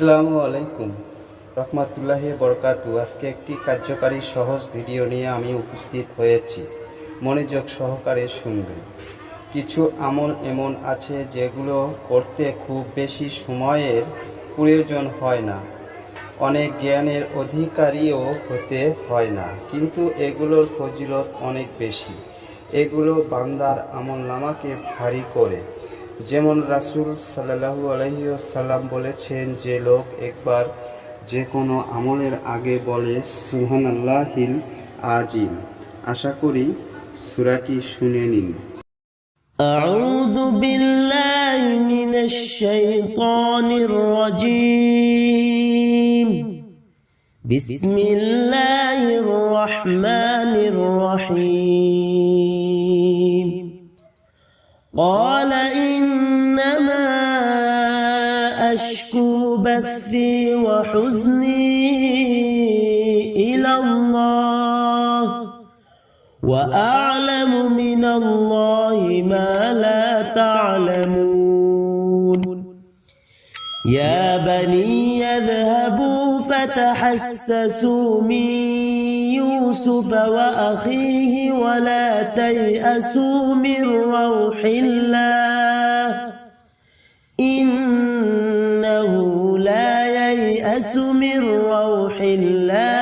আসসালামু আলাইকুম রহমতুল্লাহি বরকাতু। আজকে একটি কার্যকারী সহজ ভিডিও নিয়ে আমি উপস্থিত হয়েছি। মনোযোগ সহকারে শুনবেন। কিছু আমল এমন আছে যেগুলো করতে খুব বেশি সময়ের প্রয়োজন হয় না, অনেক জ্ঞানের অধিকারীও হতে হয় না, কিন্তু এগুলোর ফজিলত অনেক বেশি। এগুলো বান্দার আমলনামাকে ভারী করে। যেমন রাসূল সাল্লাল্লাহু আলাইহি ওয়াসাল্লাম বলেছেন, যে লোক একবার যে কোনো আমলের আগে বলে সুবহানাল্লাহিল আজিম। আশা করি সূরাটি শুনে নিন। আউযু বিল্লাহি মিনাশ শাইতানির রাজীম। বিসমিল্লাহির রহমানির রহিম। قال إنما أشكو بثي وحزني إلى الله وأعلم من الله ما لا تعلمون. يا بني اذهبوا فتحسسوا من يوسف وأخيه ولا تيأسوا من روح الله إنه لا ييأس من روح الله